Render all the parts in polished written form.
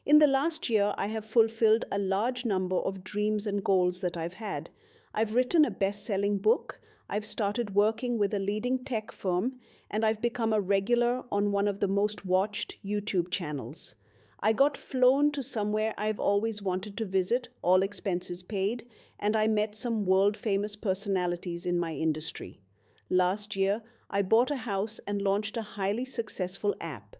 In the last year, I have fulfilled a large number of dreams and goals that I've had. I've written a best-selling book, I've started working with a leading tech firm, and I've become a regular on one of the most watched YouTube channels. I got flown to somewhere I've always wanted to visit, all expenses paid, and I met some world-famous personalities in my industry. Last year, I bought a house and launched a highly successful app.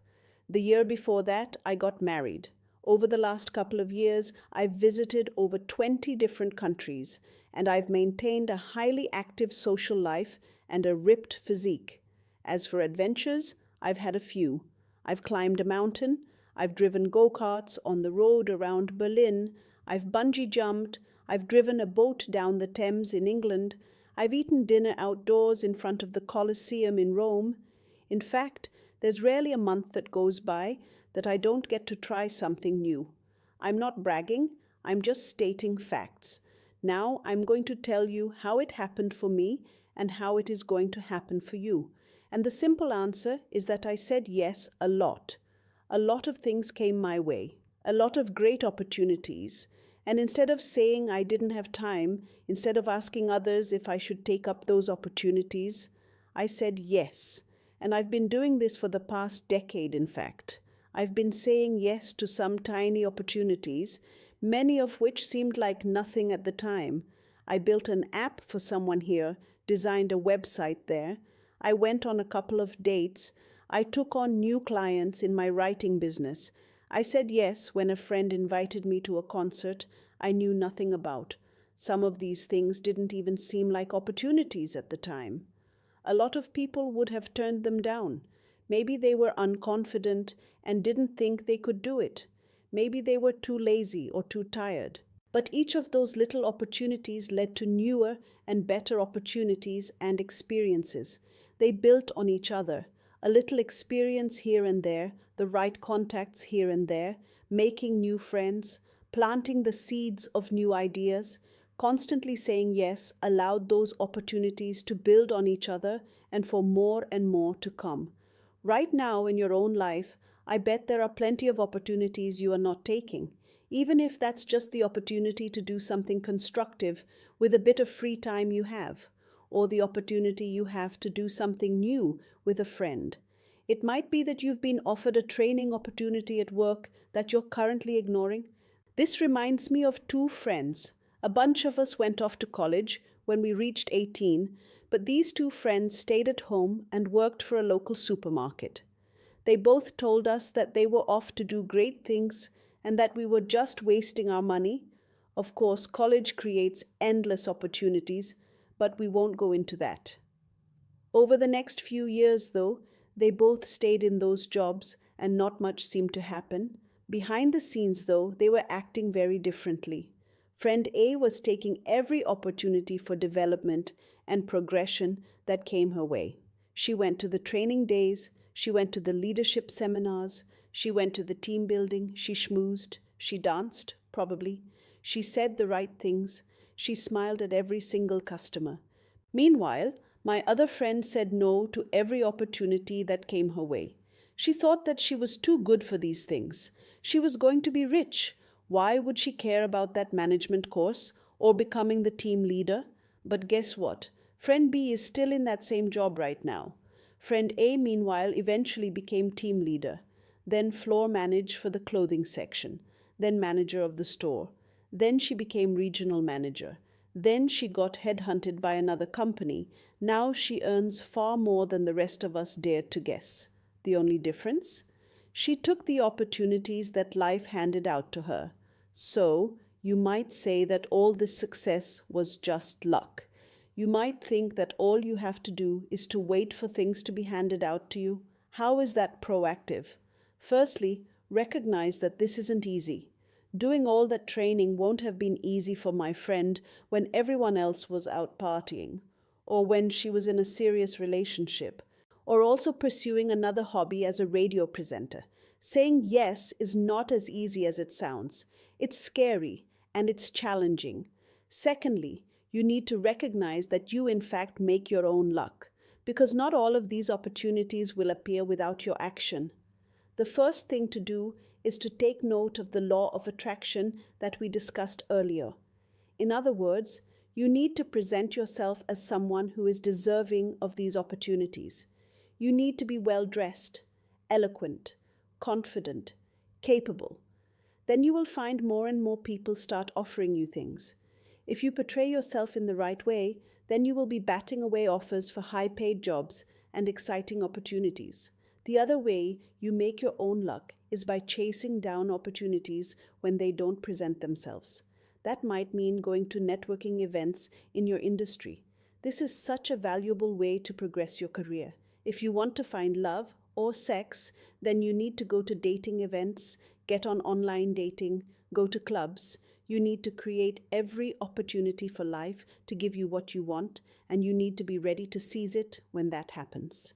The year before that, I got married. Over the last couple of years, I've visited over 20 different countries, and I've maintained a highly active social life and a ripped physique. As for adventures, I've had a few. I've climbed a mountain, I've driven go-karts on the road around Berlin, I've bungee jumped, I've driven a boat down the Thames in England, I've eaten dinner outdoors in front of the Colosseum in Rome. In fact, there's rarely a month that goes by that I don't get to try something new. I'm not bragging, I'm just stating facts. Now I'm going to tell you how it happened for me and how it is going to happen for you. And the simple answer is that I said yes a lot. A lot of things came my way, a lot of great opportunities. And instead of saying I didn't have time, instead of asking others if I should take up those opportunities, I said yes. And I've been doing this for the past decade, in fact. I've been saying yes to some tiny opportunities, many of which seemed like nothing at the time. I built an app for someone here, designed a website there. I went on a couple of dates. I took on new clients in my writing business. I said yes when a friend invited me to a concert I knew nothing about. Some of these things didn't even seem like opportunities at the time. A lot of people would have turned them down. Maybe they were unconfident and didn't think they could do it. Maybe they were too lazy or too tired. But each of those little opportunities led to newer and better opportunities and experiences. They built on each other. A little experience here and there, the right contacts here and there, making new friends, planting the seeds of new ideas, constantly saying yes allowed those opportunities to build on each other and for more and more to come. Right now in your own life, I bet there are plenty of opportunities you are not taking, even if that's just the opportunity to do something constructive with a bit of free time you have, or the opportunity you have to do something new with a friend. It might be that you've been offered a training opportunity at work that you're currently ignoring. This reminds me of two friends. A bunch of us went off to college when we reached 18, but these two friends stayed at home and worked for a local supermarket. They both told us that they were off to do great things and that we were just wasting our money. Of course, college creates endless opportunities, but we won't go into that. Over the next few years, though, they both stayed in those jobs and not much seemed to happen. Behind the scenes, though, they were acting very differently. Friend A was taking every opportunity for development and progression that came her way. She went to the training days, she went to the leadership seminars, she went to the team building, she schmoozed, she danced, probably. She said the right things, she smiled at every single customer. Meanwhile, my other friend said no to every opportunity that came her way. She thought that she was too good for these things. She was going to be rich. Why would she care about that management course or becoming the team leader? But guess what? Friend B is still in that same job right now. Friend A, meanwhile, eventually became team leader, then floor manager for the clothing section, then manager of the store. Then she became regional manager. Then she got headhunted by another company. Now she earns far more than the rest of us dared to guess. The only difference? She took the opportunities that life handed out to her. So, you might say that all this success was just luck. You might think that all you have to do is to wait for things to be handed out to you. How is that proactive? Firstly, recognize that this isn't easy. Doing all that training won't have been easy for my friend when everyone else was out partying, or when she was in a serious relationship, or also pursuing another hobby as a radio presenter. Saying yes is not as easy as it sounds. It's scary and it's challenging. Secondly, you need to recognize that you in fact make your own luck, because not all of these opportunities will appear without your action. The first thing to do is to take note of the law of attraction that we discussed earlier. In other words, you need to present yourself as someone who is deserving of these opportunities. You need to be well dressed, eloquent, confident, capable. Then you will find more and more people start offering you things. If you portray yourself in the right way, then you will be batting away offers for high-paid jobs and exciting opportunities. The other way you make your own luck is by chasing down opportunities when they don't present themselves. That might mean going to networking events in your industry. This is such a valuable way to progress your career. If you want to find love or sex, then you need to go to dating events, get on online dating, go to clubs. You need to create every opportunity for life to give you what you want, and you need to be ready to seize it when that happens.